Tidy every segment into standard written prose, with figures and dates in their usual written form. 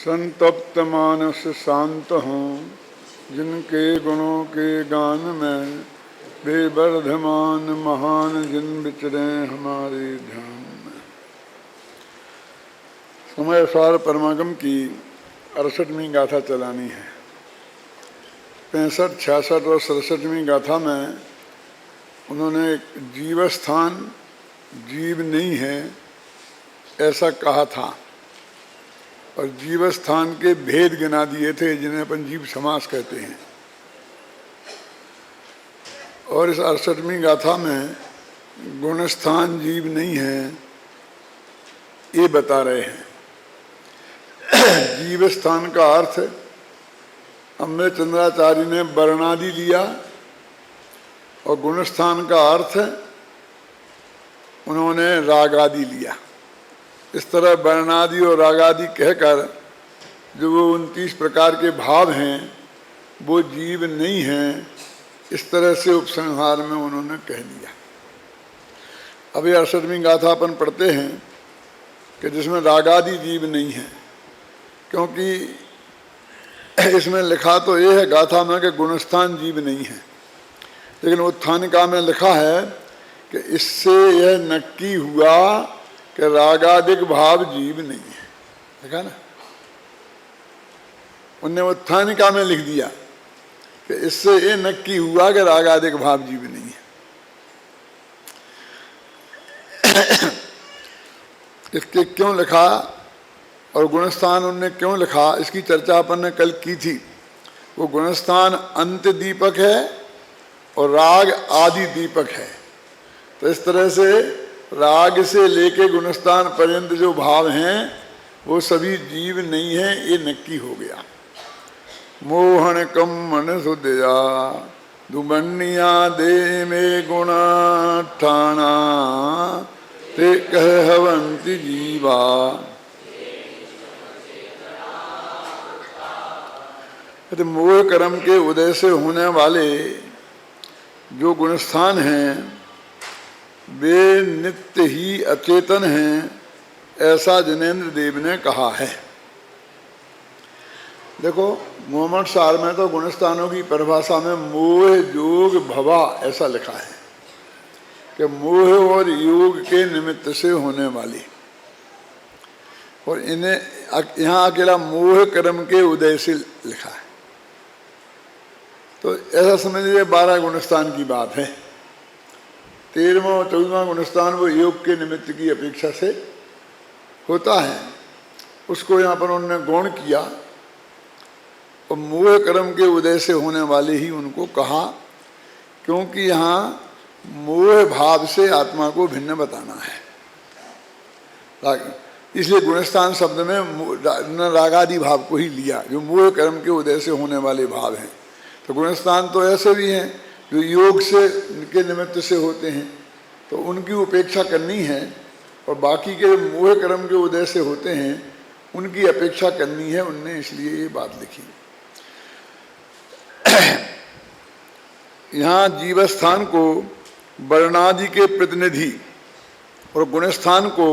संतप्त मानस शांत हों, जिनके गुणों के गान में बेवर्धमान महान जिन विचरे हमारे ध्यान में। समय सार परमागम की 68वीं गाथा चलानी है। 65, 66 और 67वीं गाथा में उन्होंने जीवस्थान जीव नहीं है ऐसा कहा था और जीवस्थान के भेद गिना दिए थे जिन्हें अपन जीव समास कहते हैं। और इस 68वीं गाथा में गुणस्थान जीव नहीं है ये बता रहे हैं। जीवस्थान का अर्थ अमृत चंद्राचार्य ने वर्णादि लिया और गुणस्थान का अर्थ उन्होंने रागादि लिया। इस तरह वर्णादि और रागादि कहकर जो वो 29 प्रकार के भाव हैं वो जीव नहीं हैं, इस तरह से उपसंहार में उन्होंने कह दिया। अभी 68वीं गाथा अपन पढ़ते हैं कि जिसमें रागादि जीव नहीं है, क्योंकि इसमें लिखा तो ये है गाथा में कि गुणस्थान जीव नहीं है, लेकिन उत्थानिका में लिखा है कि इससे यह नक्की हुआ कि रागादिक भाव जीव नहीं है। देखा ना, उनने उत्थानिका में लिख दिया कि इससे ये नक्की हुआ कि रागादिक भाव जीव नहीं है। इसके क्यों लिखा और गुणस्थान उनने क्यों लिखा, इसकी चर्चा अपन ने कल की थी। वो गुणस्थान अंत दीपक है और राग आदि दीपक है। तो इस तरह से राग से लेके गुणस्थान पर्यंत जो भाव हैं वो सभी जीव नहीं है, ये नक्की हो गया। मोहन कम मन सुदया दुबन्निया दे में गुणा ठाना ते कह हवंती जीवा। तो मोह कर्म के उदय से होने वाले जो गुणस्थान हैं वे नित्य ही अचेतन हैं, ऐसा जिनेन्द्र देव ने कहा है। देखो मोहम्मद सार में तो गुणस्थानों की परिभाषा में मोह योग भवा ऐसा लिखा है कि मोह और योग के निमित्त से होने वाली, और इन्हें यहाँ अकेला मोह कर्म के उदय से लिखा है। तो ऐसा समझ लीजिए 12 गुणस्थान की बात है। 13वां और 14वां गुणस्थान वो योग के निमित्त की अपेक्षा से होता है, उसको यहाँ पर उन्होंने गौण किया और मोह कर्म के उदय से होने वाले ही उनको कहा, क्योंकि यहाँ मोह भाव से आत्मा को भिन्न बताना है। इसलिए गुणस्थान शब्द में रागादि भाव को ही लिया, जो मोह कर्म के उदय से होने वाले भाव हैं। तो गुणस्थान तो ऐसे भी हैं जो योग से के निमित्त से होते हैं, तो उनकी उपेक्षा करनी है, और बाकी के मोह कर्म के उदय से होते हैं उनकी अपेक्षा करनी है। उनने इसलिए ये बात लिखी। यहाँ जीवस्थान को वर्णादि के प्रतिनिधि और गुणस्थान को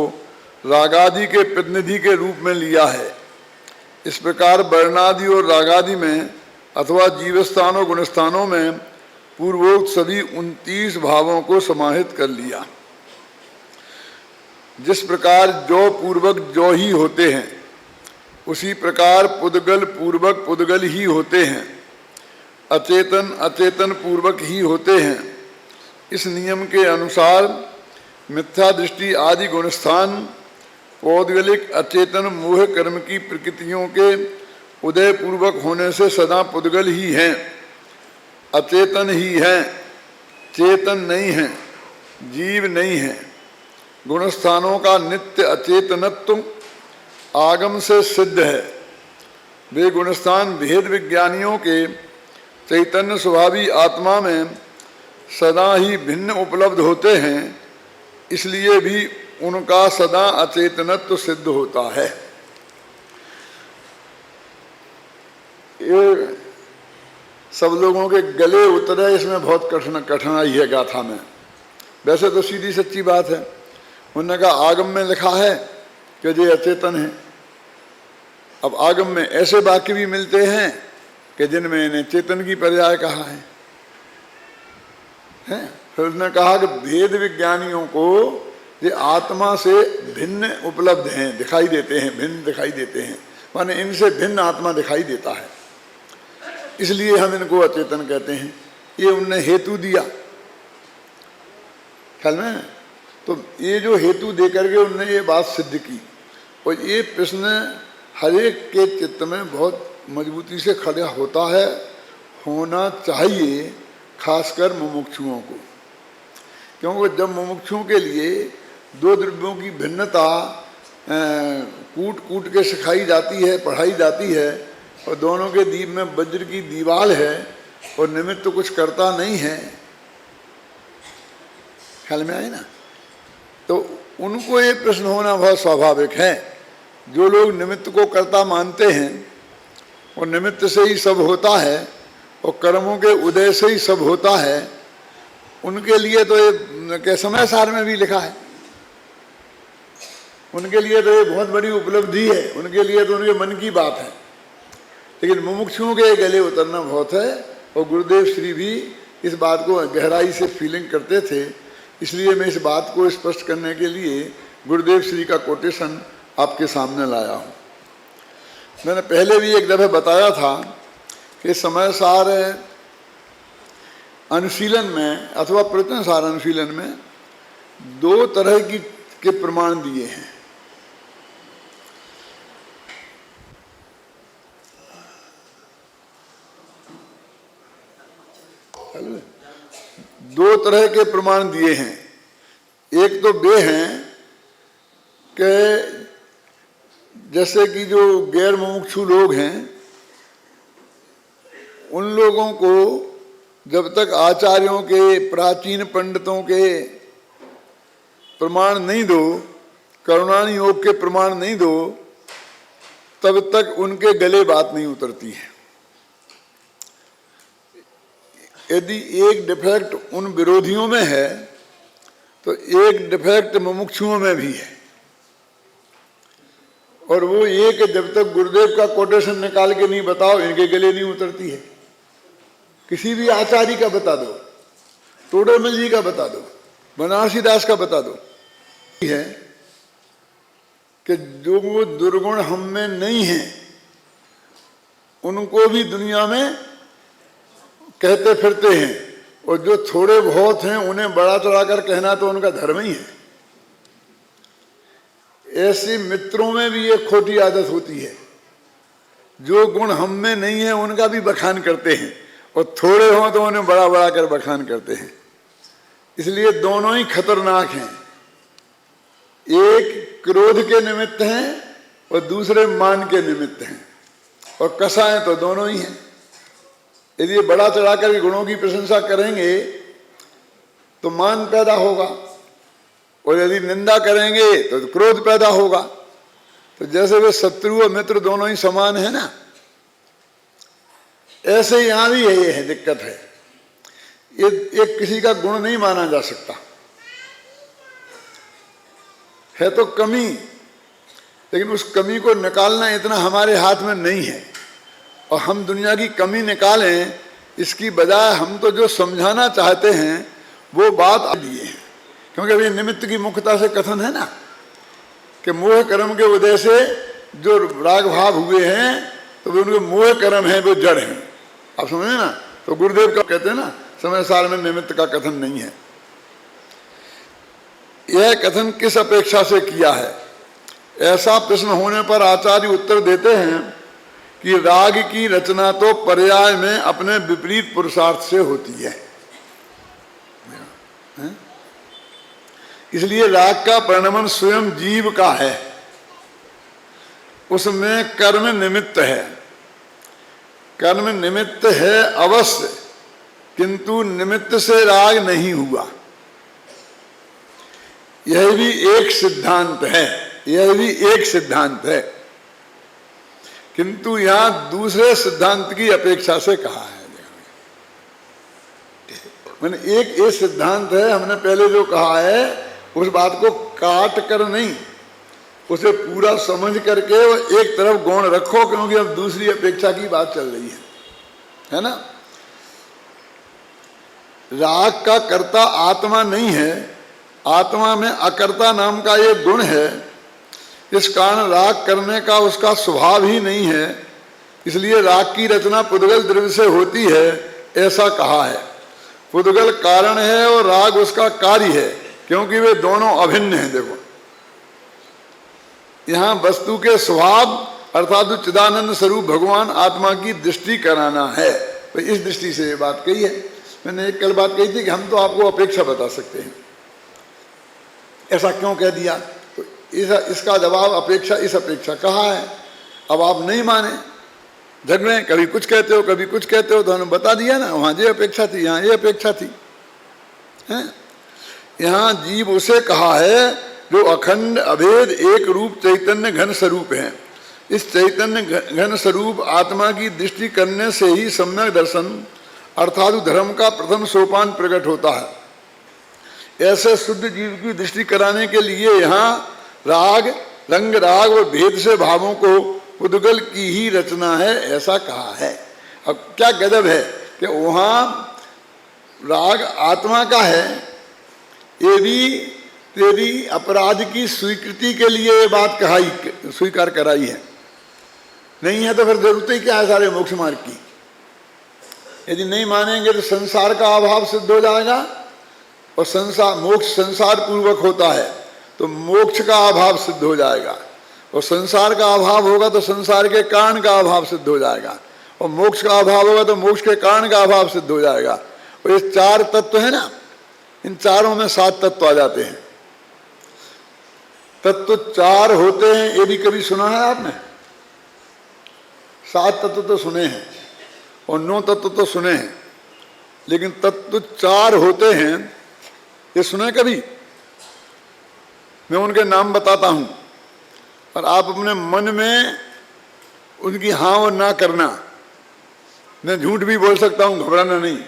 रागादि के प्रतिनिधि के रूप में लिया है। इस प्रकार वर्णादि और रागादि में अथवा जीवस्थान और गुणस्थानों में पूर्वोक्त सभी 29 भावों को समाहित कर लिया। जिस प्रकार जो पूर्वक जो ही होते हैं, उसी प्रकार पुद्गल पूर्वक पुद्गल ही होते हैं, अचेतन अचेतन पूर्वक ही होते हैं। इस नियम के अनुसार मिथ्या दृष्टि आदि गुणस्थान पौद्गलिक अचेतन मोह कर्म की प्रकृतियों के उदय पूर्वक होने से सदा पुद्गल ही हैं, अचेतन ही हैं, चेतन नहीं हैं, जीव नहीं हैं। गुणस्थानों का नित्य अचेतनत्व आगम से सिद्ध है। वे गुणस्थान भेद विज्ञानियों के चैतन्य स्वभावी आत्मा में सदा ही भिन्न उपलब्ध होते हैं, इसलिए भी उनका सदा अचेतनत्व सिद्ध होता है। ये सब लोगों के गले उतरे, इसमें बहुत कठिनाई है गाथा में। वैसे तो सीधी सच्ची बात है। उन्होंने कहा आगम में लिखा है कि ये अचेतन है, अब आगम में ऐसे वाक्य भी मिलते हैं कि जिनमें इन्हें चेतन की पर्याय कहा है। फिर उसने कहा कि भेद विज्ञानियों को ये आत्मा से भिन्न उपलब्ध हैं, दिखाई देते हैं, भिन्न दिखाई देते हैं, माने इनसे भिन्न आत्मा दिखाई देता है, इसलिए हम इनको अचेतन कहते हैं। ये उनने हेतु दिया ख्याल में। तो ये जो हेतु दे करके उनने ये बात सिद्ध की, और ये प्रश्न हर एक के चित्त में बहुत मजबूती से खड़ा होता है, होना चाहिए, खासकर मुमुक्षुओं को। क्योंकि जब मुमुक्षुओं के लिए दो द्रव्यों की भिन्नता कूट कूट के सिखाई जाती है, पढ़ाई जाती है, और दोनों के दीप में वज्र की दीवार है और निमित्त तो कुछ करता नहीं है, ख्याल में आए ना, तो उनको ये प्रश्न होना बहुत स्वाभाविक है। जो लोग निमित्त को कर्ता मानते हैं और निमित्त से ही सब होता है और कर्मों के उदय से ही सब होता है, उनके लिए तो ये समय सार में भी लिखा है, उनके लिए तो ये बहुत बड़ी उपलब्धि है, उनके लिए तो उनके मन की बात है। लेकिन मुमुक्षुओं के गले उतरना बहुत है, और गुरुदेव श्री भी इस बात को गहराई से फीलिंग करते थे। इसलिए मैं इस बात को स्पष्ट करने के लिए गुरुदेव श्री का कोटेशन आपके सामने लाया हूँ। मैंने पहले भी एक दफे बताया था कि समय सार अनुशीलन में अथवा प्रयत्न सार अनुशीलन में दो तरह के प्रमाण दिए हैं। दो तरह के प्रमाण दिए हैं। एक तो वे हैं कि जैसे कि जो गैर मुमुक्षु लोग हैं, उन लोगों को जब तक आचार्यों के, प्राचीन पंडितों के प्रमाण नहीं दो, करुणानि योग के प्रमाण नहीं दो, तब तक उनके गले बात नहीं उतरती है। यदि एक डिफेक्ट उन विरोधियों में है तो एक डिफेक्ट मुमुक्षुओं में भी है, और वो ये कि जब तक गुरुदेव का कोटेशन निकाल के नहीं बताओ, इनके गले नहीं उतरती है। किसी भी आचार्य का बता दो, टोडरमल जी का बता दो, बनारसी दास का बता दो, है कि जो वो दुर्गुण हम में नहीं है उनको भी दुनिया में कहते फिरते हैं, और जो थोड़े बहुत हैं उन्हें बड़ा चढ़ाकर कहना तो उनका धर्म ही है। ऐसे मित्रों में भी एक खोटी आदत होती है, जो गुण हम में नहीं है उनका भी बखान करते हैं, और थोड़े हों तो उन्हें बड़ा बड़ा कर बखान करते हैं। इसलिए दोनों ही खतरनाक हैं। एक क्रोध के निमित्त हैं और दूसरे मान के निमित्त हैं, और कसाएं तो दोनों ही हैं। यदि बड़ा चढ़ाकर के गुणों की प्रशंसा करेंगे तो मान पैदा होगा, और यदि निंदा करेंगे तो क्रोध पैदा होगा। तो जैसे वे शत्रु और मित्र दोनों ही समान है ना, ऐसे यहां भी यही है, दिक्कत है। ये एक किसी का गुण नहीं माना जा सकता है, तो कमी, लेकिन उस कमी को निकालना इतना हमारे हाथ में नहीं है। और हम दुनिया की कमी निकालें, इसकी बजाय हम तो जो समझाना चाहते हैं वो बात दिए हैं। क्योंकि अभी निमित्त की मुख्यता से कथन है ना कि मोह कर्म के उदय से जो राग भाव हुए हैं तो वे उनके मोह कर्म हैं, वो जड़ हैं। आप समझे ना। तो गुरुदेव का कहते हैं ना, समय सार में निमित्त का कथन नहीं है। यह कथन किस अपेक्षा से किया है, ऐसा प्रश्न होने पर आचार्य उत्तर देते हैं कि राग की रचना तो पर्याय में अपने विपरीत पुरुषार्थ से होती है। इसलिए राग का परिणमन स्वयं जीव का है, उसमें कर्म निमित्त है। कर्म निमित्त है अवश्य, किंतु निमित्त से राग नहीं हुआ। यह भी एक सिद्धांत है, यह भी एक सिद्धांत है, किंतु यहां दूसरे सिद्धांत की अपेक्षा से कहा है। मैंने एक ये सिद्धांत है, हमने पहले जो कहा है उस बात को काट कर नहीं, उसे पूरा समझ करके वो एक तरफ गौण रखो, क्योंकि अब दूसरी अपेक्षा की बात चल रही है ना। राग का कर्ता आत्मा नहीं है, आत्मा में अकर्ता नाम का ये गुण है। इस कारण राग करने का उसका स्वभाव ही नहीं है, इसलिए राग की रचना पुद्गल द्रव्य से होती है, ऐसा कहा है। पुद्गल कारण है और राग उसका कार्य है, क्योंकि वे दोनों अभिन्न हैं। देखो यहाँ वस्तु के स्वभाव अर्थात चिदानंद स्वरूप भगवान आत्मा की दृष्टि कराना है, तो इस दृष्टि से ये बात कही है। मैंने एक कल बात कही थी कि हम तो आपको अपेक्षा बता सकते हैं, ऐसा क्यों कह दिया, तो इसका जवाब अपेक्षा, इस अपेक्षा कहा है। अब आप नहीं माने, झगड़े, कभी कुछ कहते हो कभी कुछ कहते हो, तो हमने बता दिया ना, वहाँ ये अपेक्षा थी यहाँ ये अपेक्षा थी। यहाँ जीव उसे कहा है जो अखंड अभेद एक रूप चैतन्य घन स्वरूप है। इस चैतन्य घन स्वरूप आत्मा की दृष्टि करने से ही सम्यक दर्शन अर्थात धर्म का प्रथम सोपान प्रकट होता है। ऐसे शुद्ध जीव की दृष्टि कराने के लिए यहाँ राग, रंग राग और भेद से भावों को पुद्गल की ही रचना है, ऐसा कहा है। अब क्या गजब है कि वहाँ राग आत्मा का है, ये भी तेरी अपराध की स्वीकृति के लिए ये बात कहाई, स्वीकार कराई है। नहीं है तो फिर जरूरत ही क्या है सारे मोक्ष मार्ग की। यदि नहीं मानेंगे तो संसार का अभाव सिद्ध हो जाएगा, और संसार मोक्ष संसार पूर्वक होता है तो मोक्ष का अभाव सिद्ध हो जाएगा, और संसार का अभाव होगा तो संसार के कारण का अभाव सिद्ध हो जाएगा, और मोक्ष का अभाव होगा तो मोक्ष के कारण का अभाव सिद्ध हो जाएगा। और ये चार तत्व है ना, इन चारों में 7 तत्व आ जाते हैं। तत्व 4 होते हैं, ये भी कभी सुना है आपने? 7 तत्व तो सुने हैं और 9 तत्व तो सुने हैं, लेकिन तत्व 4 होते हैं, ये सुने कभी? मैं उनके नाम बताता हूं और आप अपने मन में उनकी हाँ और ना करना। मैं झूठ भी बोल सकता हूं, घबराना नहीं।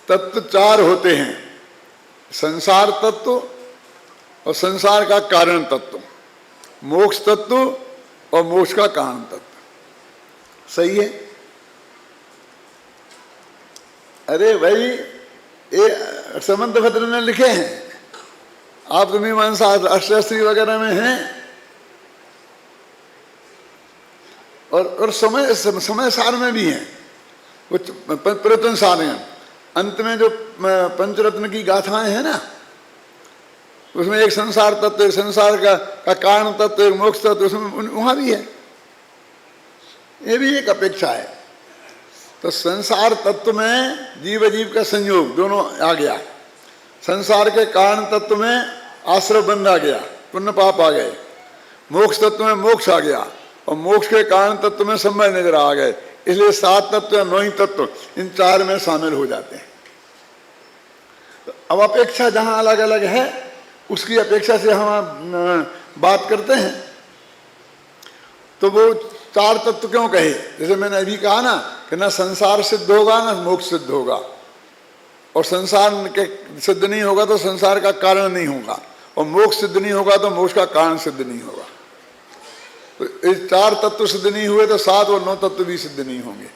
तत्व 4 होते हैं, संसार तत्व और संसार का कारण तत्व, मोक्ष तत्व और मोक्ष का कारण तत्व। सही है? अरे भाई ये समंत भद्र ने लिखे हैं, आप तो मीमांसा अष्टशास्त्री वगैरह में हैं, और समय सार में भी हैं, कुछ प्रयत्न सार हैं। अंत में जो पंचरत्न की गाथाएं हैं ना, उसमें एक संसार तत्व, एक संसार का कारण तत्व, एक मोक्ष तत्व, उसमें वहां भी है। ये भी एक अपेक्षा है। तो संसार तत्व में जीव अजीव का संयोग दोनों आ गया, संसार के कारण तत्व में आश्रय बंध आ गया, पुण्य पाप आ गए, मोक्ष तत्व में मोक्ष आ गया, और मोक्ष के कारण तत्व में समय नजर आ गए। इसलिए 7 तत्व या 9 तत्व इन 4 में शामिल हो जाते हैं। तो अब अपेक्षा जहां अलग अलग है, उसकी अपेक्षा से हम बात करते हैं, तो वो 4 तत्व क्यों कहे? जैसे मैंने अभी कहा ना कि ना संसार सिद्ध होगा ना मोक्ष सिद्ध होगा, और संसार के सिद्ध नहीं होगा तो संसार का कारण नहीं होगा, और मोक्ष सिद्ध नहीं होगा तो मोक्ष का कारण सिद्ध नहीं होगा। तो इस 4 तत्व सिद्ध नहीं हुए तो 7 और 9 तत्व भी सिद्ध नहीं होंगे।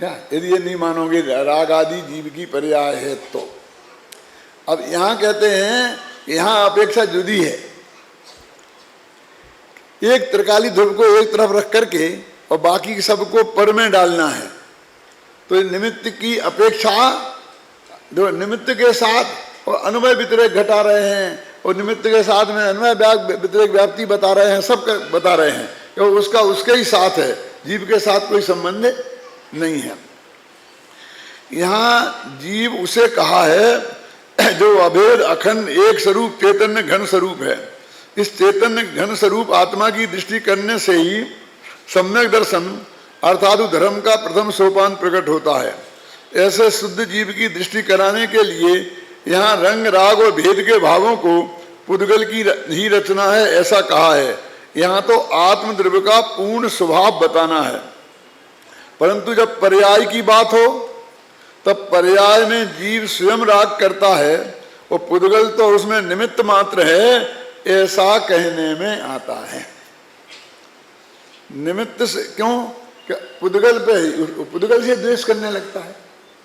क्या यदि ये नहीं मानोगे राग आदि जीव की पर्याय है तो? अब यहां कहते हैं, यहां अपेक्षा जुदी है। एक त्रिकाली ध्रुव को एक तरफ रख करके और बाकी सबको पर में डालना है, तो निमित्त की अपेक्षा जो निमित्त के साथ और अन्वय व्यतिरेक घटा रहे हैं, और निमित्त के साथ में अन्वय व्यतिरेक व्याप्ति बता रहे हैं, सब बता रहे हैं कि उसका उसके ही साथ है, जीव के साथ कोई संबंध नहीं है। यहाँ जीव उसे कहा है जो अभेद अखंड एक स्वरूप चैतन्य घन स्वरूप है। इस चैतन्य घन स्वरूप आत्मा की दृष्टि करने से ही सम्यक दर्शन अर्थात धर्म का प्रथम सोपान प्रकट होता है। ऐसे शुद्ध जीव की दृष्टि कराने के लिए यहाँ रंग राग और भेद के भावों को पुद्गल की ही रचना है, ऐसा कहा है। यहाँ तो आत्मद्रव्य का पूर्ण स्वभाव बताना है, परंतु जब पर्याय की बात हो तब पर्याय में जीव स्वयं राग करता है वो पुद्गल तो उसमें निमित्त मात्र है, ऐसा कहने में आता है। निमित्त से क्यों? क्या पुद्गल पे पुद्गल से द्वेष करने लगता है,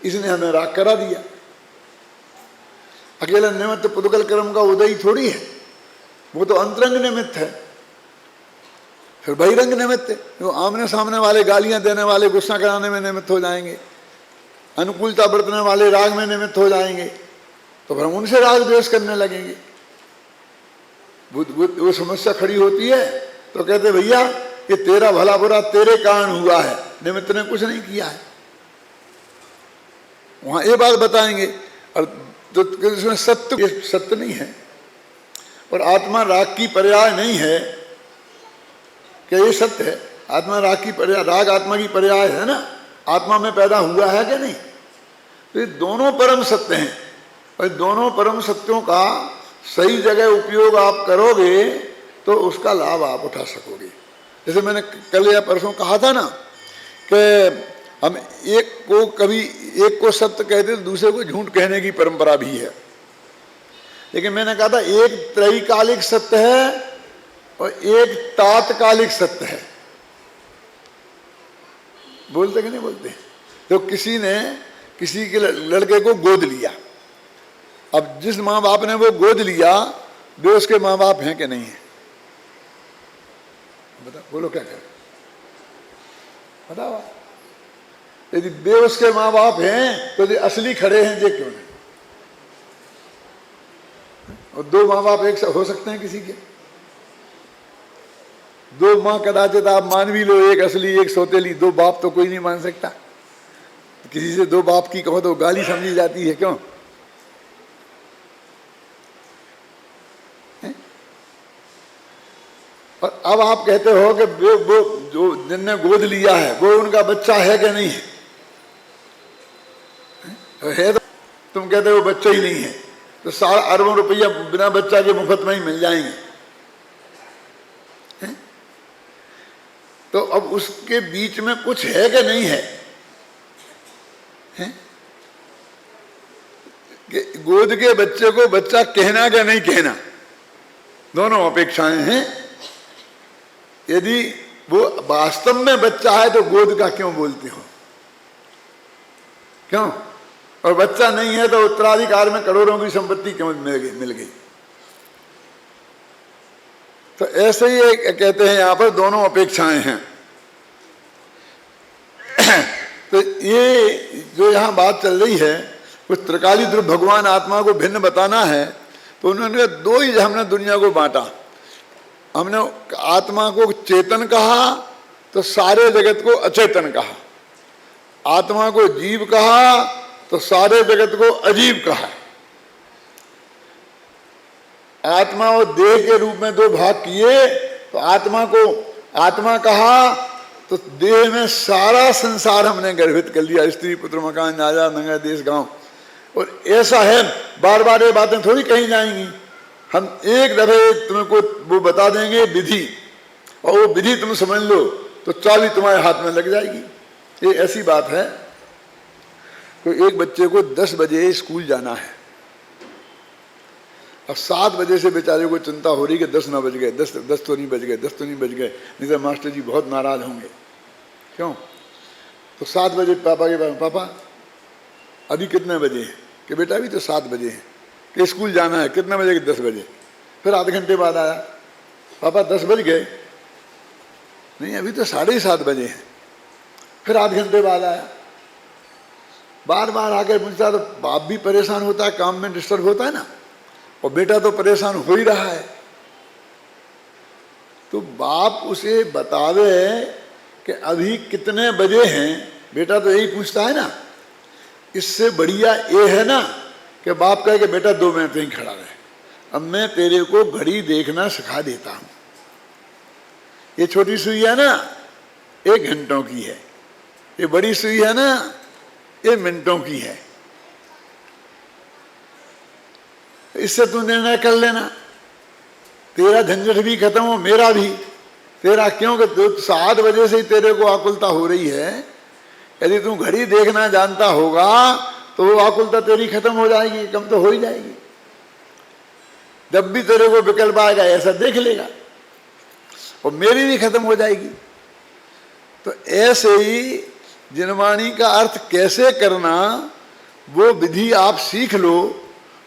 इसने हमें राग करा दिया। अकेला निमित्त पुद्गल कर्म का उदय थोड़ी है, वो तो अंतरंग निमित्त है। फिर बहिरंग निमित्त है, वो आमने सामने वाले गालियां देने वाले गुस्सा कराने में निमित्त हो जाएंगे, अनुकूलता बरतने वाले राग में निमित्त हो जाएंगे, तो फिर हम उनसे राग द्वेष करने लगेंगे। वो समस्या खड़ी होती है तो कहते भैया ये तेरा भला बुरा तेरे कारण हुआ है, निमित्त ने कुछ नहीं किया है। वहां ये बात बताएंगे। और तो इसमें सत्य नहीं है और आत्मा राग की पर्याय नहीं है, क्या ये सत्य है? आत्मा राग की पर्याय, राग आत्मा की पर्याय है ना, आत्मा में पैदा हुआ है क्या नहीं? तो ये दोनों परम सत्य हैं और दोनों परम सत्यों का सही जगह उपयोग आप करोगे तो उसका लाभ आप उठा सकोगे। जैसे मैंने कल या परसों कहा था ना कि हम एक को सत्य कहते तो दूसरे को झूठ कहने की परंपरा भी है, लेकिन मैंने कहा था एक त्रैकालिक सत्य है और एक तात्कालिक सत्य है। बोलते कि नहीं बोलते? तो किसी ने किसी के लड़के को गोद लिया, अब जिस माँ बाप ने वो गोद लिया वे उसके माँ बाप हैं कि नहीं है? बताओ, बोलो क्या करें, बताओ। यदि वे उसके माँ बाप हैं तो ये असली खड़े हैं, ये क्यों नहीं? और दो माँ बाप एक हो सकते हैं किसी के? दो माँ कदाचित आप मान भी लो, एक असली एक सौतेली, दो बाप तो कोई नहीं मान सकता। किसी से दो बाप की कहो तो गाली समझी जाती है, क्यों? और अब आप कहते हो कि वो जो जिनने गोद लिया है वो उनका बच्चा है कि नहीं है? है तो तुम कहते हो बच्चा ही नहीं है, तो 7 अरबों रुपया बिना बच्चा के मुफ्त में ही मिल जाएंगे। तो अब उसके बीच में कुछ है कि नहीं है? कि गोद के बच्चे को बच्चा कहना कि नहीं कहना, दोनों अपेक्षाएं हैं। यदि वो वास्तव में बच्चा है तो गोद का क्यों बोलते हो? क्यों? और बच्चा नहीं है तो उत्तराधिकार में करोड़ों की संपत्ति क्यों मिल गई? तो ऐसे ही कहते हैं यहां पर दोनों अपेक्षाएं हैं। तो ये जो यहां बात चल रही है कुछ त्रिकाली ध्रुव भगवान आत्मा को भिन्न बताना है, तो उन्होंने दो ही हमने दुनिया को बांटा। हमने आत्मा को चेतन कहा तो सारे जगत को अचेतन कहा, आत्मा को जीव कहा तो सारे जगत को अजीब कहा। आत्मा और देह के रूप में दो भाग किए तो आत्मा को आत्मा कहा तो देह में सारा संसार हमने गर्भित कर लिया, स्त्री पुत्र मकान राजा नगर देश गांव। और ऐसा है, बार बार ये बातें थोड़ी कही जाएंगी, हम एक दफे तुमको वो बता देंगे विधि, और वो विधि तुम समझ लो तो चाबी तुम्हारे हाथ में लग जाएगी। ये ऐसी बात है। तो एक बच्चे को 10 बजे स्कूल जाना है, अब 7 बजे से बेचारे को चिंता हो रही कि 10 ना बज गए, 10 तो नहीं बज गए, 10 तो नहीं बज गए, नहीं तो मास्टर जी बहुत नाराज होंगे। क्यों? तो 7 बजे पापा के पास, पापा अभी कितने बजे हैं? कि बेटा अभी तो 7 बजे हैं। कि स्कूल जाना है कितने बजे? 10 बजे। फिर आधे घंटे बाद आया, पापा 10 बज गए? नहीं अभी तो 7:30 बजे हैं। फिर आधे घंटे बाद आया, बार बार आकर पूछता, तो बाप भी परेशान होता है, काम में डिस्टर्ब होता है ना, और बेटा तो परेशान हो ही रहा है। तो बाप उसे बतावे कि अभी कितने बजे हैं, बेटा तो यही पूछता है ना। इससे बढ़िया ये है ना कि बाप कहे कि बेटा 2 मिनट ही खड़ा रहे, अब मैं तेरे को घड़ी देखना सिखा देता हूं। ये छोटी सुई है ना 1 घंटों की है, ये बड़ी सुई है ना ये मिनटों की है। इससे तू निर्णय कर लेना, तेरा झंझट भी खत्म हो, मेरा भी। तेरा क्यों कि 7 बजे से ही तेरे को आकुलता हो रही है, यदि तू घड़ी देखना जानता होगा तो वो आकुलता तेरी खत्म हो जाएगी, कम तो हो ही जाएगी। जब भी तेरे को विकल्प आएगा ऐसा देख लेगा और मेरी भी खत्म हो जाएगी। तो ऐसे ही जिनवाणी का अर्थ कैसे करना वो विधि आप सीख लो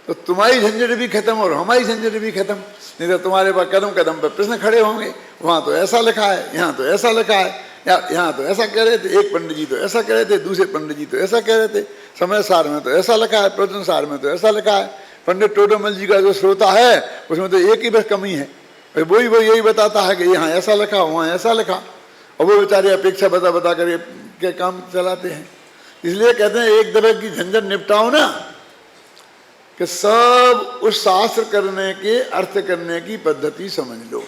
तो तुम्हारी झंझट भी खत्म और हमारी झंझट भी खत्म। नहीं तो तुम्हारे पास कदम कदम पर प्रश्न खड़े होंगे, वहां तो ऐसा लिखा है, यहाँ तो ऐसा लिखा है, यहाँ तो ऐसा कह रहे थे, एक पंडित जी तो ऐसा कह रहे थे, दूसरे पंडित जी तो ऐसा कह रहे थे, समय सार में तो ऐसा लिखा है, प्रवचन सार में तो ऐसा लिखा है। पंडित टोडरमल जी का जो श्रोता है उसमें तो एक ही बस कमी है, वो यही बताता है कि यहाँ ऐसा लिखा, वहाँ ऐसा लिखा, और वो बेचारे अपेक्षा बता बता कर के काम चलाते हैं। इसलिए कहते हैं एक दफे की झंझट निपटाओ ना कि सब उस शास्त्र करने के अर्थ करने की पद्धति समझ लो।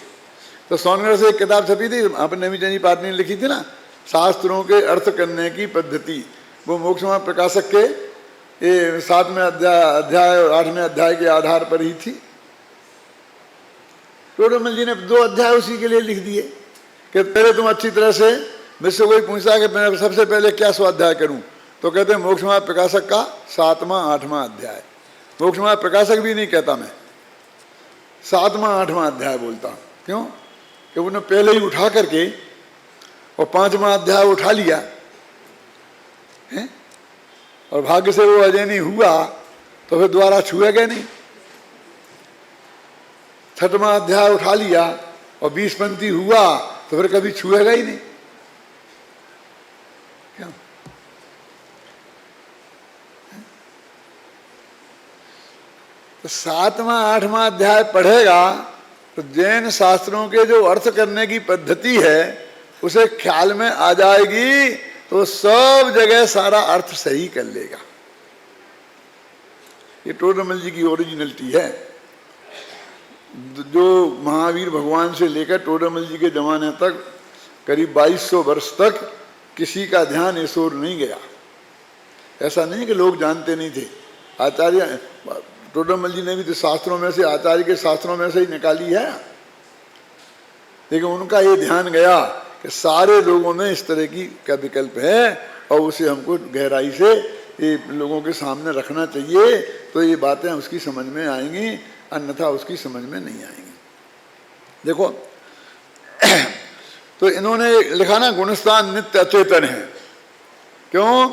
तो सोनगढ़ से एक किताब छपी थी, आपने नवी चंदी पाटनी ने लिखी थी ना, शास्त्रों के अर्थ करने की पद्धति। वो मोक्षमार्ग प्रकाशक के ये 7वें अध्याय और 8वें अध्याय के आधार पर ही थी। टोडरमल जी ने 2 अध्याय उसी के लिए लिख दिए कि पहले तुम अच्छी तरह से, मुझसे कोई पूछता कि मैं सबसे पहले क्या स्वाध्याय करूं, तो कहते हैं मोक्षमार्ग प्रकाशक का 7वां 8वां अध्याय। मोक्षमार्ग प्रकाशक भी नहीं कहता मैं, 7वां 8वां अध्याय बोलता। क्यों? कि उन्होंने पहले ही उठा करके और 5वां अध्याय उठा लिया है? और भाग्य से वो अजय नहीं हुआ तो फिर दोबारा छुएगा नहीं। 6वां अध्याय उठा लिया और 20 पंक्ति हुआ तो फिर कभी छुएगा ही नहीं। क्या? तो 7वां 8वां अध्याय पढ़ेगा तो जैन शास्त्रों के जो अर्थ करने की पद्धति है उसे ख्याल में आ जाएगी, तो सब जगह सारा अर्थ सही कर लेगा। ये टोडरमल जी की ओरिजिनलिटी है। जो महावीर भगवान से लेकर टोडरमल जी के जमाने तक करीब 2200 वर्ष तक किसी का ध्यान इस ओर नहीं गया। ऐसा नहीं कि लोग जानते नहीं थे। आचार्य टोडरमल जी ने भी तो शास्त्रों में से, आचार्य के शास्त्रों में से ही निकाली है, लेकिन उनका ये ध्यान गया कि सारे लोगों में इस तरह की का विकल्प है और उसे हमको गहराई से ये लोगों के सामने रखना चाहिए, तो ये बातें उसकी समझ में आएंगी, अन्यथा उसकी समझ में नहीं आएंगी। देखो तो इन्होंने लिखा ना, गुणस्थान नित्य अचेतन है। क्यों?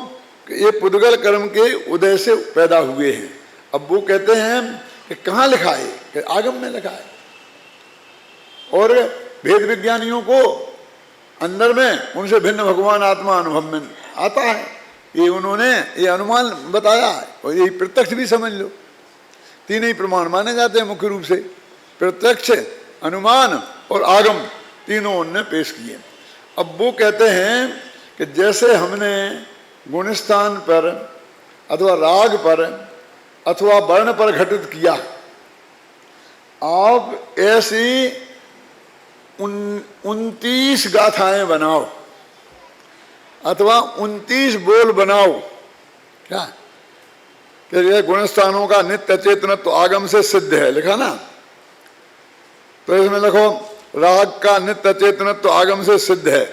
कि ये पुद्गल कर्म के उदय से पैदा हुए हैं। अब वो कहते हैं कि कहाँ लिखा है? कि आगम में लिखा है। और वेद विज्ञानियों को अंदर में उनसे भिन्न भगवान आत्मा अनुभव में आता है, ये उन्होंने ये अनुमान बताया है। और ये प्रत्यक्ष भी समझ लो, 3 ही प्रमाण माने जाते हैं मुख्य रूप से, प्रत्यक्ष, अनुमान और आगम, तीनों उनने पेश किए। अब वो कहते हैं कि जैसे हमने गुणस्थान पर अथवा राग पर अथवा वर्ण पर घटित किया, आप ऐसी 29 गाथाएं बनाओ अथवा 29 बोल बनाओ। क्या? कि ये गुणस्थानों का नित्य चेतन तो आगम से सिद्ध है, लिखा ना। तो इसमें लिखो राग का नित्य चेतन तो आगम से सिद्ध है,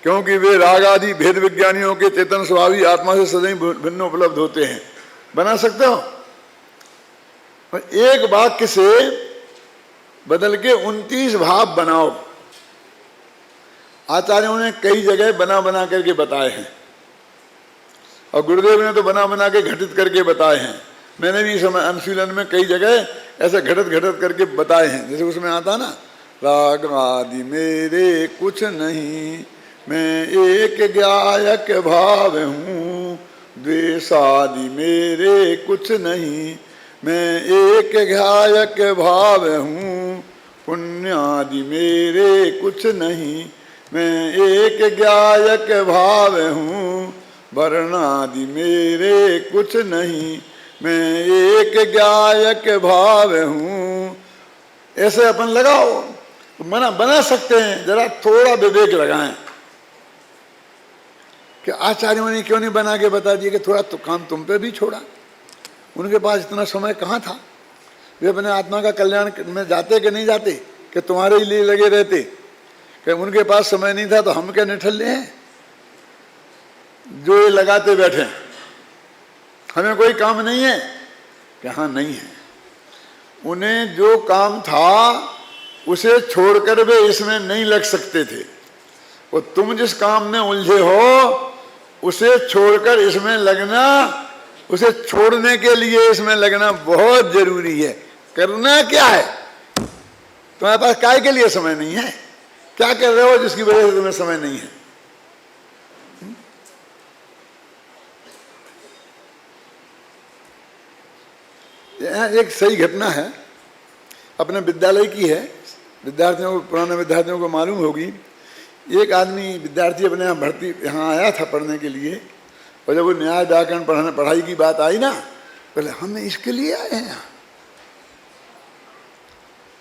क्योंकि वे राग आदि भेद विज्ञानियों के चेतन स्वभावी आत्मा से सदैव भिन्न उपलब्ध होते हैं। बना सकते हो? एक वाक्य से बदल के 29 भाव बनाओ। आचार्यों ने कई जगह बना बना करके बताए हैं और गुरुदेव ने तो बना बना के घटित करके बताए हैं। मैंने भी समय अनुशीलन में कई जगह ऐसे घटित घटित करके बताए हैं। जैसे उसमें आता ना, राग आदि मेरे कुछ नहीं, मैं एक गायक भाव हूँ, द्वेष आदि मेरे कुछ नहीं, मैं एक गायक भाव हूँ, पुण्य आदि मेरे कुछ नहीं, मैं एक गायक भाव हूँ, वर्ण आदि मेरे कुछ नहीं, मैं एक गायक भाव हूँ। ऐसे अपन लगाओ, बना सकते हैं। जरा थोड़ा विवेक लगाएं कि आचार्यों ने क्यों नहीं बना के बता दिया कि थोड़ा तो काम तुम पे भी छोड़ा। उनके पास इतना समय कहाँ था? वे अपने आत्मा का कल्याण में जाते कि नहीं जाते, कि तुम्हारे ही लिए लगे रहते? कि उनके पास समय नहीं था तो हम क्या निठल्ले हैं जो ये लगाते बैठे? हमें कोई काम नहीं है? कि हाँ नहीं है। उन्हें जो काम था उसे छोड़कर वे इसमें नहीं लग सकते थे। और तुम जिस काम में उलझे हो उसे छोड़कर इसमें लगना, उसे छोड़ने के लिए इसमें लगना बहुत जरूरी है। करना क्या है? तुम्हारे पास काय के लिए समय नहीं है? क्या कर रहे हो जिसकी वजह से तुम्हें समय नहीं है? यह एक सही घटना है, अपने विद्यालय की है। विद्यार्थियों को, पुराने विद्यार्थियों को मालूम होगी। एक आदमी विद्यार्थी अपने यहाँ भर्ती यहाँ आया था पढ़ने के लिए, और जब वो न्याय व्याकरण पढ़ाई की बात आई ना, बोले हम इसके लिए आए हैं यहाँ,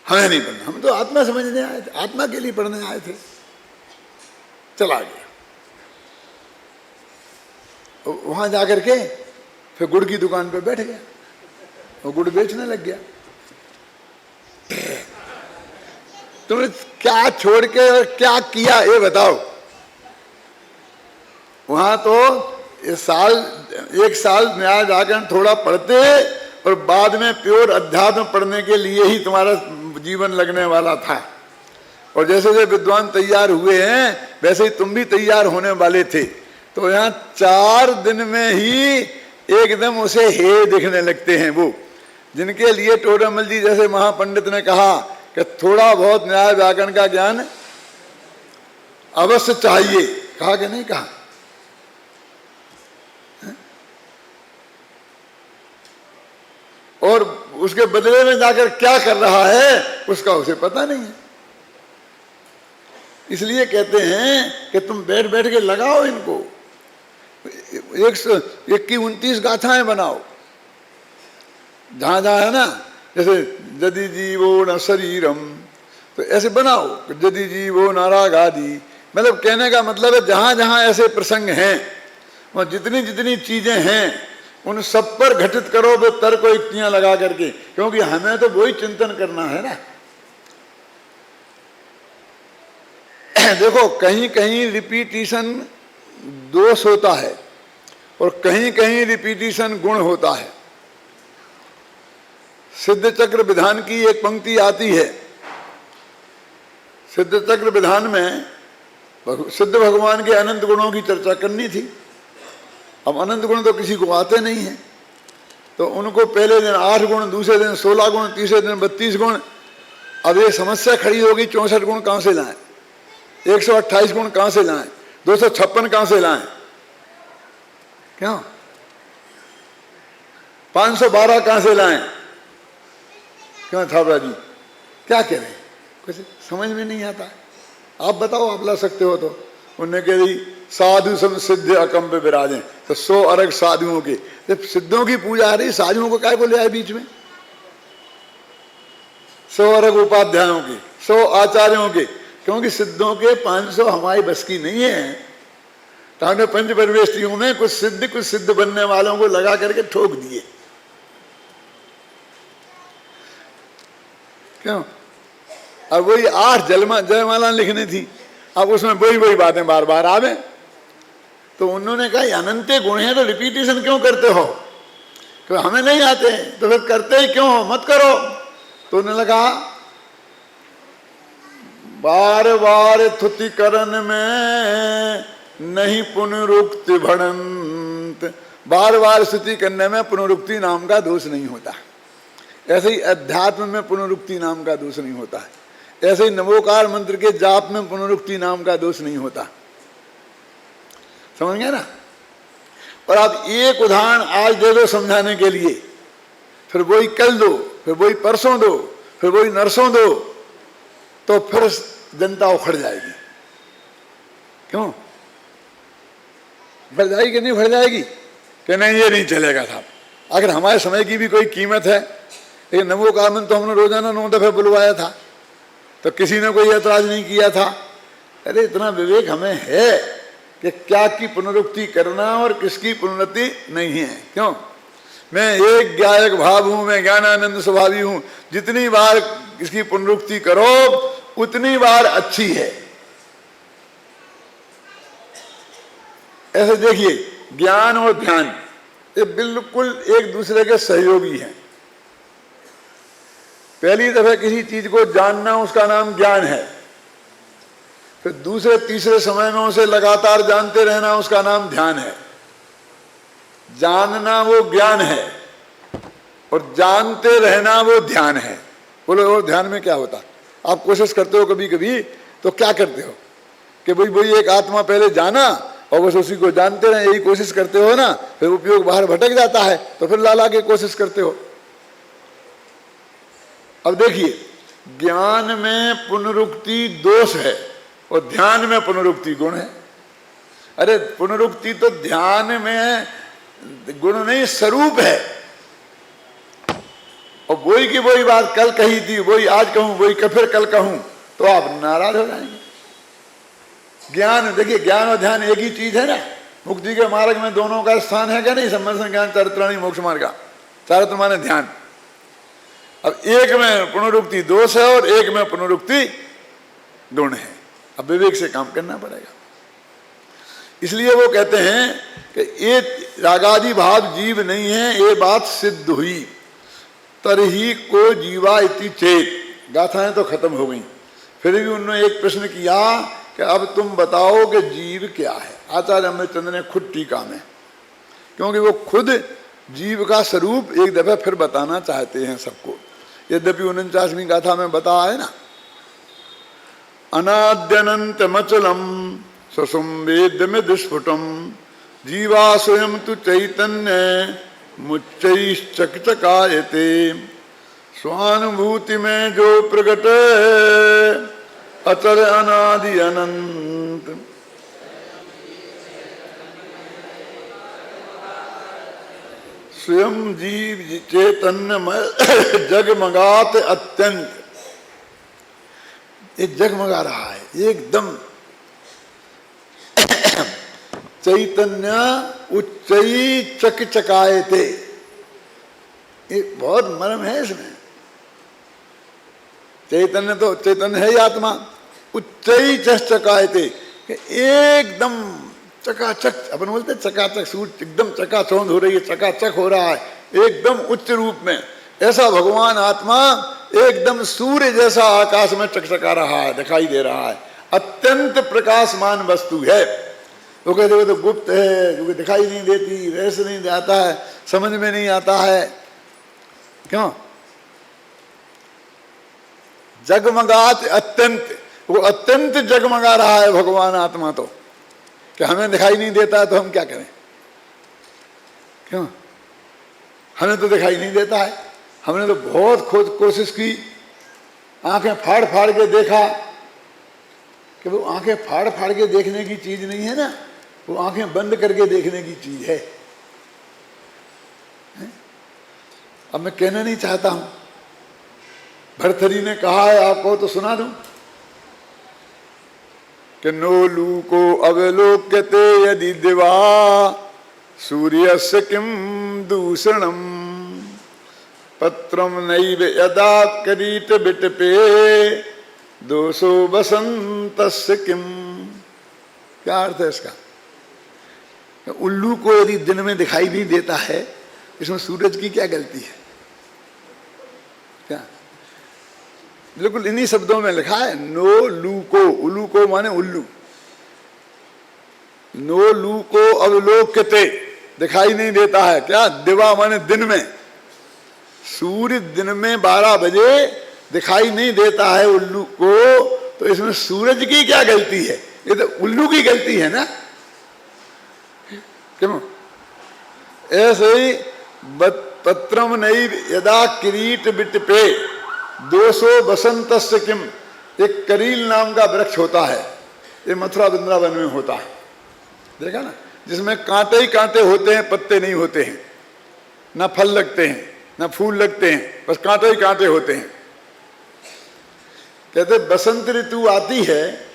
हमें नहीं पढ़ना, हम तो आत्मा समझने आए थे, आत्मा के लिए पढ़ने आए थे। चला गया। वहां जाकर के फिर गुड़ की दुकान पे बैठ गया, वो गुड़ बेचने लग गया। तुमने क्या छोड़ के और क्या किया ये बताओ। वहां तो एक साल न्याय व्याकरण थोड़ा पढ़ते और बाद में प्योर अध्यात्म पढ़ने के लिए ही तुम्हारा जीवन लगने वाला था। और जैसे जैसे विद्वान तैयार हुए हैं वैसे ही तुम भी तैयार होने वाले थे। तो यहाँ 4 दिन में ही एकदम उसे हे दिखने लगते हैं वो, जिनके लिए टोडरमल जी जैसे महापंडित ने कहा कि थोड़ा बहुत न्याय व्याकरण का ज्ञान अवश्य चाहिए। कहा कि नहीं कहा? और उसके बदले में जाकर क्या कर रहा है उसका उसे पता नहीं है। इसलिए कहते हैं कि तुम बैठ बैठ के लगाओ इनको, 129 गाथाएं बनाओ, जहां जहां है ना, जैसे यदि जीवो न शरीरम, तो ऐसे बनाओ यदि जीवो न रागादि। मतलब कहने का मतलब है जहां जहां ऐसे प्रसंग हैं और जितनी जितनी चीजें हैं उन सब पर घटित करो वो तर्क युक्तियां लगा करके, क्योंकि हमें तो वही चिंतन करना है ना। देखो कहीं कहीं रिपीटिशन दोष होता है और कहीं कहीं रिपीटिशन गुण होता है। सिद्ध चक्र विधान की एक पंक्ति आती है। सिद्ध चक्र विधान में सिद्ध भगवान के अनंत गुणों की चर्चा करनी थी। अब अनंत गुण तो किसी को आते नहीं है, तो उनको पहले दिन 8 गुण, दूसरे दिन 16 गुण, तीसरे दिन 32 गुण। अब ये समस्या खड़ी होगी 64 गुण कहां से लाएं, 128 गुण कहां से लाएं, 256 कहां से लाएं, क्यों 512 कहां से लाएं? क्यों थावरा जी क्या कह रहे हैं? कुछ समझ में नहीं आता। आप बताओ, आप ला सकते हो तो। उन्होंने कह दी साधु सम सिद्ध अकम्प विराजे, तो 100 अर्घ साधुओं के। जब सिद्धों की पूजा आ रही, साधुओं को क्या बोले आए बीच में? 100 अर्घ उपाध्यायों के, 100 आचार्यों के, क्योंकि सिद्धों के 500 हमारी बस की नहीं है। तो हमने पंच परवेष्टियों में कुछ सिद्ध बनने वालों को लगा करके ठोक दिए। क्यों? अब वही 8 जयमाला लिखनी थी, अब उसमें वही बातें बार बार आवे। तो उन्होंने कहा अनंत गुण है तो रिपीटिशन क्यों करते हो? क्यों हमें नहीं आते तो फिर करते ही क्यों हो? मत करो। तो उन्होंने कहा बार बार थुति करन में नहीं पुनरुक्ति भणंत। बार बार स्तुति करने में पुनरुक्ति नाम का दोष नहीं होता। ऐसे ही अध्यात्म में पुनरुक्ति नाम का दोष नहीं होता है। ऐसे ही नमोकार मंत्र के जाप में पुनरुक्ति नाम का दोष नहीं होता। समझ गए ना? और आप एक उदाहरण आज दे दो समझाने के लिए, फिर वही कल दो, फिर वही परसों दो, फिर वही नरसों दो, तो फिर जनता उखड़ जाएगी। क्यों उखड़ जाएगी कि नहीं उखड़ जाएगी? कि नहीं ये नहीं चलेगा साहब। अगर हमारे समय की भी कोई कीमत है, लेकिन नमोकार मंत्र तो हमने रोजाना 9 दफे बुलवाया था, तो किसी ने कोई ऐतराज नहीं किया था। अरे इतना विवेक हमें है कि क्या की पुनरुक्ति करना और किसकी पुनरुक्ति नहीं है। क्यों? मैं एक गायक भाव हूं, मैं ज्ञानानंद स्वभावी हूं। जितनी बार इसकी पुनरुक्ति करो उतनी बार अच्छी है। ऐसे देखिए, ज्ञान और ध्यान ये बिल्कुल एक दूसरे के सहयोगी हैं। पहली दफे किसी चीज को जानना उसका नाम ज्ञान है, फिर दूसरे तीसरे समय में उसे लगातार जानते रहना उसका नाम ध्यान है। जानना वो ज्ञान है और जानते रहना वो ध्यान है। बोलो और ध्यान में क्या होता? आप कोशिश करते हो कभी कभी तो क्या करते हो कि भाई वही एक आत्मा पहले जाना और बस उसी को जानते रहे, यही कोशिश करते हो ना, फिर उपयोग बाहर भटक जाता है तो फिर ला के कोशिश करते हो। अब देखिए, ज्ञान में पुनरुक्ति दोष है और ध्यान में पुनरुक्ति गुण है। अरे पुनरुक्ति तो ध्यान में गुण नहीं, स्वरूप है। और वही की वही बात कल कही थी, वही आज कहूं, वही फिर कल कहूं, तो आप नाराज हो जाएंगे। ज्ञान, देखिए ज्ञान और ध्यान एक ही चीज है ना। मुक्ति के मार्ग में दोनों का स्थान है क्या नहीं? सम्मर्शन ज्ञान चारित्राणी मोक्ष मार्ग का। चारित्र माने ध्यान। अब एक में पुनरुक्ति दोष है और एक में पुनरुक्ति गुण है। अब विवेक से काम करना पड़ेगा। इसलिए वो कहते हैं कि ये रागादि भाव जीव नहीं है, ये बात सिद्ध हुई। तरही को जीवा इति चेत। गाथाएं तो खत्म हो गई, फिर भी उन्होंने एक प्रश्न किया कि अब तुम बताओ कि जीव क्या है। आचार्य अमृतचंद्र ने खुद टीका में, क्योंकि वो खुद जीव का स्वरूप एक दफा फिर बताना चाहते हैं सबको। यद्यपि 49वीं गाथा में बताया है ना, अनाद्यनंत मचलम ससंवेद्यमिद स्फुटम जीवा स्वयं तु चैतन्य मुच्चैश्चकचकायते स्वानुभूति में जो प्रकट अचल अनादि अनंत। स्वयं जीव चैतन्य जगमगात अत्यंत। ये जगमगा रहा है एकदम। चैतन्य उच्चई चकचकाए थे। एक बहुत मर्म है इसमें। चैतन्य तो चैतन्य है ही आत्मा। उच्चई चकचकाए थे, एकदम चकाचक। अपन बोलते चकाचक, सूर्य एकदम चकाचौंध हो रही है, चकाचक हो रहा है एकदम उच्च रूप में। ऐसा भगवान आत्मा एकदम सूर्य जैसा आकाश में चकचका रहा है, दिखाई दे रहा है। अत्यंत प्रकाशमान वस्तु है। वो कहते हुए तो गुप्त है, क्योंकि दिखाई नहीं देती, वैसे नहीं आता है, समझ में नहीं आता है। क्यों? जगमगात अत्यंत, वो अत्यंत जगमगा रहा है भगवान आत्मा तो, कि हमें दिखाई नहीं देता तो हम क्या करें? क्यों? हमें तो दिखाई नहीं देता है। हमने तो बहुत खुद कोशिश की, आंखें फाड़ फाड़ के देखा, कि वो आंखें फाड़ फाड़ के देखने की चीज नहीं है ना, वो आंखें बंद करके देखने की चीज है। अब मैं कहना नहीं चाहता हूं, भर्तृहरि ने कहा है, आपको तो सुना दूं कि नो लूको अवलोक्यते यदि दिवा सूर्यस्य किम दूषणम पत्रम नैव यदा करीट बिटपे दोषो बसंतस्य किम। क्या अर्थ है इसका? उल्लू को यदि दिन में दिखाई नहीं देता है, इसमें सूरज की क्या गलती है? क्या? बिल्कुल इन्हीं शब्दों में लिखा है, नो लू को। उल्लू को माने उल्लू। नो लू को अवलोक्यते, दिखाई नहीं देता है। क्या? दिवा माने दिन में। सूर्य दिन में 12 बजे दिखाई नहीं देता है उल्लू को, तो इसमें सूरज की क्या गलती है? ये तो उल्लू की गलती है ना। क्यों? ऐसे ही पत्रम नैव यदा किरीट बिटपे दोषो बसंतस्य किम। एक करील नाम का वृक्ष होता है, ये मथुरा वृंदावन में होता है, देखा ना, जिसमें कांटे ही कांटे होते हैं, पत्ते नहीं होते हैं, ना फल लगते हैं ना फूल लगते हैं, बस कांटे ही कांटे होते हैं। कहते बसंत ऋतु आती है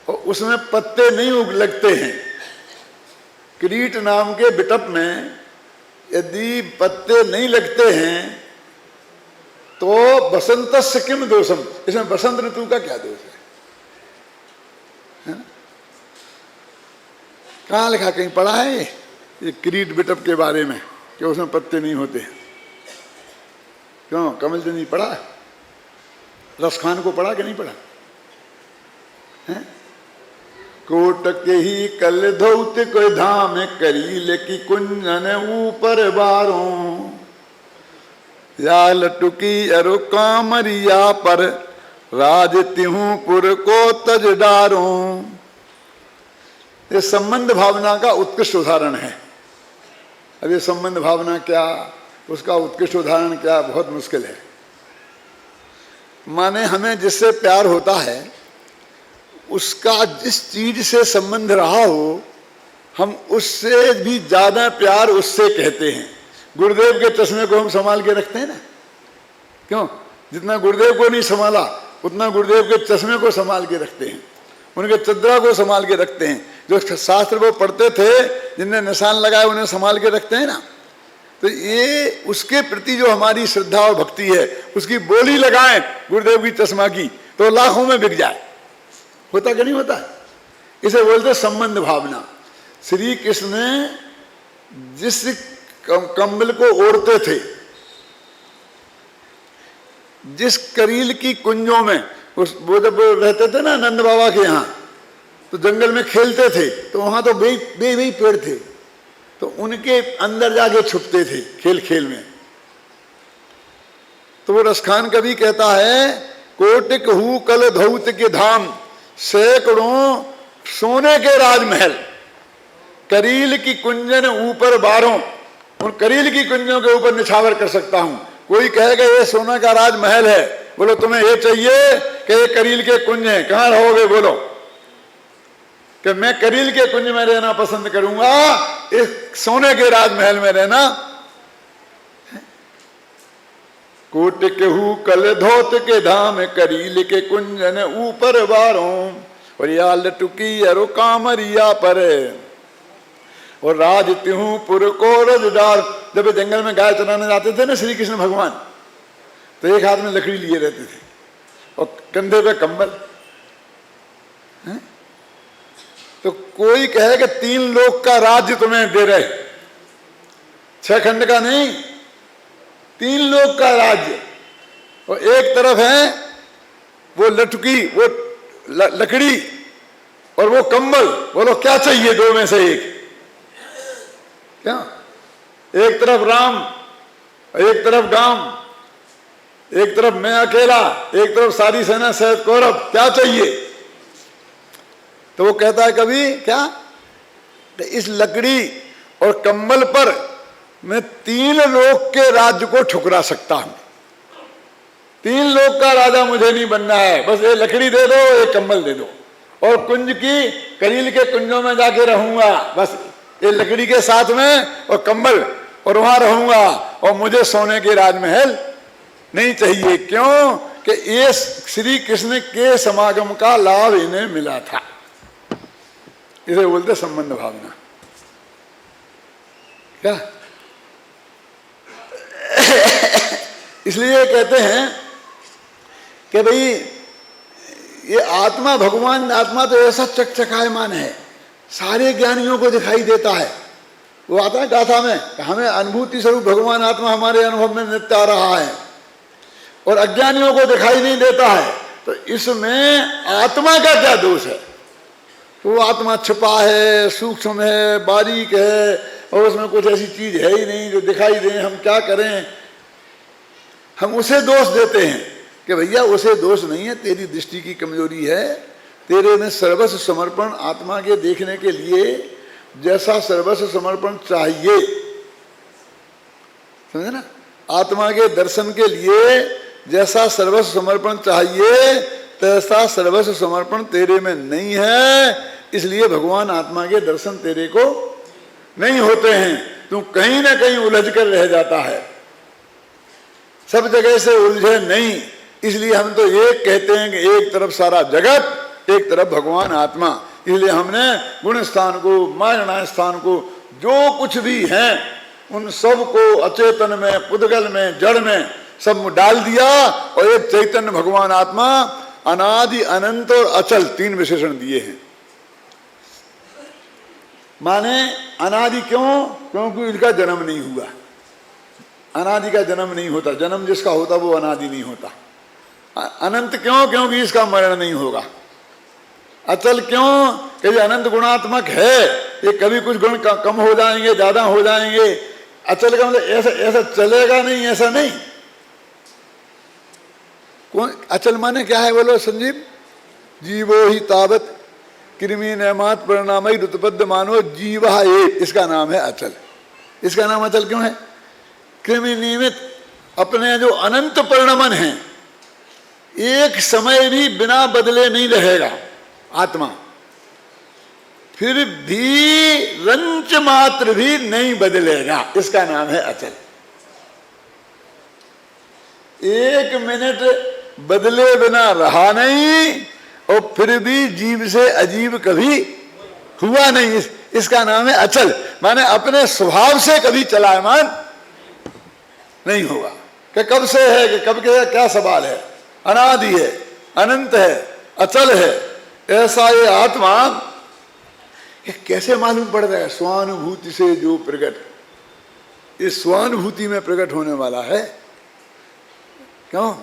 और उसमें पत्ते नहीं उग लगते हैं। किरीट नाम के बिटप में यदि पत्ते नहीं लगते हैं तो बसंतस्य किम दोषम। इसमें बसंत ऋतु का क्या दोष है? कहाँ लिखा? कहीं पढ़ा है ये किरीट बिटप के बारे में कि उसमें पत्ते नहीं होते हैं? क्यों? कमल जी नहीं पढ़ा? रसखान को पढ़ा कि नहीं पढ़ा है? कोट के ही कल धौत कोई धाम करी लेकी कुंजन ऊपर बारों, या लटुकी अरु कामरिया पर राज तिहूं पुर को तज डारों। ये संबंध भावना का उत्कृष्ट उदाहरण है। अब ये संबंध भावना क्या, उसका उत्कृष्ट उदाहरण क्या, बहुत मुश्किल है। माने हमें जिससे प्यार होता है उसका जिस चीज से संबंध रहा हो, हम उससे भी ज्यादा प्यार उससे कहते हैं। गुरुदेव के चश्मे को हम संभाल के रखते हैं ना, क्यों? जितना गुरुदेव को नहीं संभाला उतना गुरुदेव के चश्मे को संभाल के रखते हैं, उनके चद्रा को संभाल के रखते हैं। जो शास्त्र वो पढ़ते थे, जिनने निशान लगाए, उन्हें संभाल के रखते हैं ना। तो ये उसके प्रति जो हमारी श्रद्धा और भक्ति है, उसकी बोली लगाएं गुरुदेव की चश्मा की, तो लाखों में बिक जाए। होता कि नहीं होता? इसे बोलते संबंध भावना। श्री कृष्ण ने जिस कंबल को ओढ़ते थे, जिस करील की कुंजों में वो जब रहते थे ना नंद बाबा के यहाँ, तो जंगल में खेलते थे, तो वहां तो बे पेड़ थे, तो उनके अंदर जाके छुपते थे खेल खेल में। तो वो रसखान कवि कहता है, कोटिक हु कल धौत के धाम, सैकड़ों सोने के राजमहल, करील की कुंजन ऊपर बारों, उन करील की कुंजों के ऊपर निछावर कर सकता हूं। कोई कहेगा ये सोना का राजमहल है, बोलो तुम्हें ये चाहिए कि ये करील के कुंज हैं, कहां रहोगे? बोलो कि मैं करील के कुंज में रहना पसंद करूंगा, इस सोने के राजमहल में रहना। कोट के हु कल धोत के धाम, करील के कुंजन ऊपर बारों, और या लटुकी अरु कामरिया पर, और राज तिहूं पुर को रजदार। जब जंगल में गाय चराने जाते थे ना श्री कृष्ण भगवान, तो एक हाथ में लकड़ी लिए रहते थे और कंधे पे कंबल। तो कोई कहे कि 3 लोक का राज्य तुम्हें दे रहे, 6 खंड का नहीं, 3 लोक का राज्य। और एक तरफ है वो लटकी, वो लकड़ी, और वो कंबल। बोलो क्या चाहिए दो में से एक? क्या? एक तरफ राम, एक तरफ गांव, एक तरफ मैं अकेला, एक तरफ सारी सेना सहित कौरव, क्या चाहिए? तो वो कहता है कभी क्या, तो इस लकड़ी और कंबल पर मैं 3 लोक के राज्य को ठुकरा सकता हूं। 3 लोक का राजा मुझे नहीं बनना है, बस ये लकड़ी दे दो, ये कंबल दे दो, और कुंज की करील के कुंजों में जाके रहूंगा, बस ये लकड़ी के साथ में और कंबल, और वहां रहूंगा, और मुझे सोने के राजमहल नहीं चाहिए। क्यों? कि ये श्री कृष्ण के समागम का लाभ इन्हें मिला था। इसे बोलते संबंध भावना। क्या? इसलिए कहते हैं कि भाई ये आत्मा, भगवान आत्मा तो ऐसा चकचकायमान है, सारे ज्ञानियों को दिखाई देता है। वो आता है गाथा में, हमें अनुभूति स्वरूप भगवान आत्मा हमारे अनुभव में नित्य आ रहा है, और अज्ञानियों को दिखाई नहीं देता है। तो इसमें आत्मा का क्या दोष है? वो आत्मा छिपा है, सूक्ष्म है, बारीक है, और उसमें कुछ ऐसी चीज है ही नहीं जो दिखाई दे। हम क्या करें? हम उसे दोष देते हैं कि भैया उसे दोष नहीं है, तेरी दृष्टि की कमजोरी है, तेरे में सर्वस्व समर्पण आत्मा के देखने के लिए जैसा सर्वस्व समर्पण चाहिए, समझे ना, आत्मा के दर्शन के लिए जैसा सर्वस्व समर्पण चाहिए तैसा सर्वस्व समर्पण तेरे में नहीं है, इसलिए भगवान आत्मा के दर्शन तेरे को नहीं होते हैं। तू कहीं ना कहीं उलझ कर रह जाता है, सब जगह से उलझे नहीं। इसलिए हम तो एक कहते हैं कि एक तरफ सारा जगत, एक तरफ भगवान आत्मा। इसलिए हमने गुण स्थान को, मायना स्थान को, जो कुछ भी है उन सब को अचेतन में, पुद्गल में, जड़ में सब डाल दिया, और एक चैतन्य भगवान आत्मा अनादि, अनंत और अचल 3 विशेषण दिए हैं। माने अनादि क्यों? क्योंकि इनका जन्म नहीं हुआ। अनादि का जन्म नहीं होता, जन्म जिसका होता वो अनादि नहीं होता। अनंत क्यों? क्योंकि इसका मरण नहीं होगा। अचल क्यों? कि ये अनंत गुणात्मक है, ये कभी कुछ गुण कम हो जाएंगे, ज्यादा हो जाएंगे। अचल का मतलब ऐसा ऐसा चलेगा नहीं, ऐसा नहीं। कौन अचल माने क्या है बोलो संजीव? जीवो ही तावत कृमि नैमात परिणामई ऋतुबद्ध मानो जीवा एक, इसका नाम है अचल। इसका नाम अचल क्यों है? कृमि नियमित अपने जो अनंत परिणमन है, एक समय भी बिना बदले नहीं रहेगा आत्मा, फिर भी रंच मात्र भी नहीं बदलेगा, इसका नाम है अचल। एक मिनट बदले बिना रहा नहीं और फिर भी जीव से अजीब कभी हुआ नहीं, इसका नाम है अचल। माने अपने स्वभाव से कभी चलायमान नहीं होगा। कि कब से है, कि कब के, क्या सवाल है? अनादि है, अनंत है, अचल है। ऐसा ये आत्मा ये कैसे मालूम पड़ रहा है? स्वानुभूति से जो प्रकट, इस स्वानुभूति में प्रकट होने वाला है। क्यों?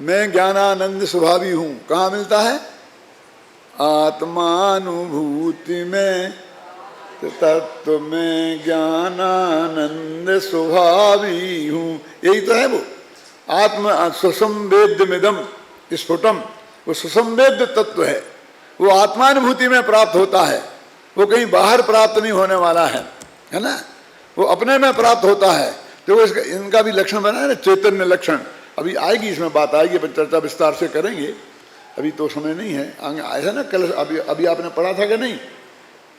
मैं ज्ञानानंद स्वभावी हूं। कहाँ मिलता है? आत्मानुभूति में तत्व में ज्ञानानंद स्वभावी हूं, यही तो है वो आत्म सुसंवेद्यमिदम स्फुटम। वो सुसंवेद्य तत्व है, वो आत्मानुभूति में प्राप्त होता है, वो कहीं बाहर प्राप्त नहीं होने वाला है ना, वो अपने में प्राप्त होता है। तो इसका इनका भी लक्षण बना है ना, चैतन्य लक्षण। अभी आएगी, इसमें बात आएगी, पर चर्चा विस्तार से करेंगे, अभी तो समय नहीं है। ऐसा ना कल अभी आपने पढ़ा था कि नहीं?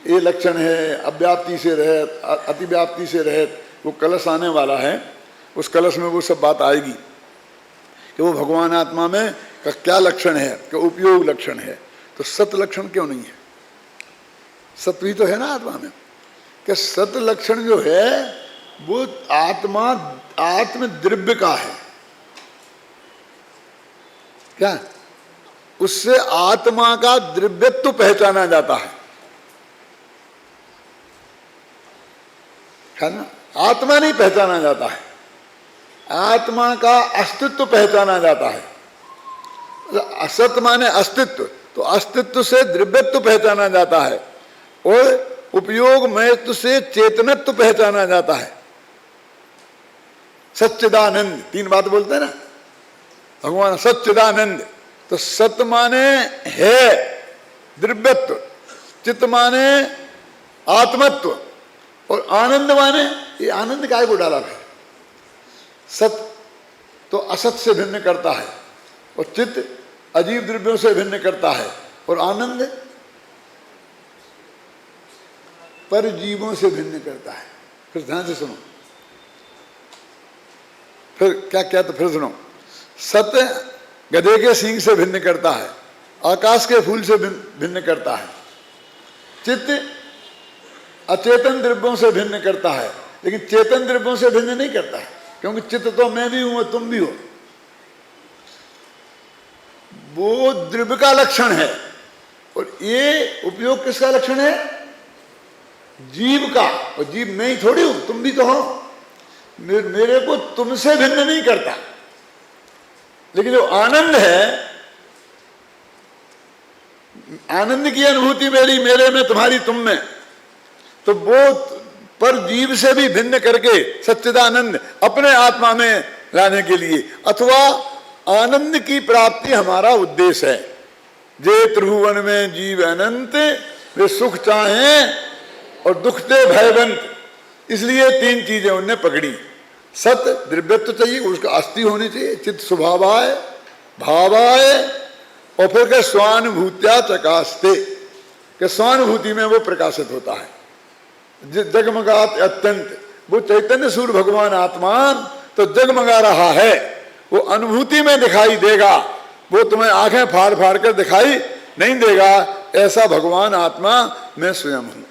ये लक्षण है अव्याप्ति से रहित, अतिव्याप्ति से रहित, वो कलश आने वाला है। उस कलश में वो सब बात आएगी कि वो भगवान आत्मा में का क्या लक्षण है, कि उपयोग लक्षण है। तो सत लक्षण क्यों नहीं है? सत्व ही तो है ना आत्मा में। कि सत लक्षण जो है वो आत्मा आत्म द्रव्य का है। क्या? उससे आत्मा का द्रव्यत्व पहचाना जाता है ना? आत्मा नहीं पहचाना जाता है, आत्मा का अस्तित्व पहचाना जाता है। असत माने अस्तित्व, तो अस्तित्व से द्रव्यत्व पहचाना जाता है और उपयोग महत्व से चेतनत्व पहचाना जाता है। सच्चिदानंद, तीन बात बोलते हैं ना भगवान, सच्चिदानंद। तो सत माने है द्रव्यत्व, चित्त माने आत्मत्व, और आनंद माने, ये आनंद काय को डाला है? सत तो असत से भिन्न करता है, और चित्त अजीब द्रव्यों से भिन्न करता है, और आनंद पर जीवों से भिन्न करता है। फिर ध्यान से सुनो, फिर क्या क्या, तो फिर सुनो। सत गधे के सींग से भिन्न करता है, आकाश के फूल से भिन्न करता है। चित्त अचेतन द्रव्यों से भिन्न करता है, लेकिन चेतन द्रव्यों से भिन्न नहीं करता है, क्योंकि चित्त तो मैं भी हूं और तुम भी हो। वो द्रव्य का लक्षण है, और ये उपयोग किसका लक्षण है? जीव का। और जीव मैं ही थोड़ी हूं, तुम भी तो हो। मेरे को तुमसे भिन्न नहीं करता। लेकिन जो आनंद है, आनंद की अनुभूति मेरी मेरे में, तुम्हारी तुम में, तो वो पर जीव से भी भिन्न करके सच्चिदानंद अपने आत्मा में लाने के लिए, अथवा आनंद की प्राप्ति हमारा उद्देश्य है। जे त्रिभुवन में जीव अनंत, वे सुख चाहें और दुखते भयवंत। इसलिए तीन चीजें उनने पकड़ी। सत द्रव्यत्व चाहिए, उसका अस्थि होनी चाहिए, चित्त स्वभावाय भावाय, और फिर के स्वानुभूत्या प्रकाशते, के स्वानुभूति में वो प्रकाशित होता है। जगमगात अत्यंत, वो चैतन्य सूर्य भगवान आत्मा तो जगमगा रहा है, वो अनुभूति में दिखाई देगा। वो तुम्हें आंखें फाड़ फाड़ कर दिखाई नहीं देगा। ऐसा भगवान आत्मा मैं स्वयं हूं।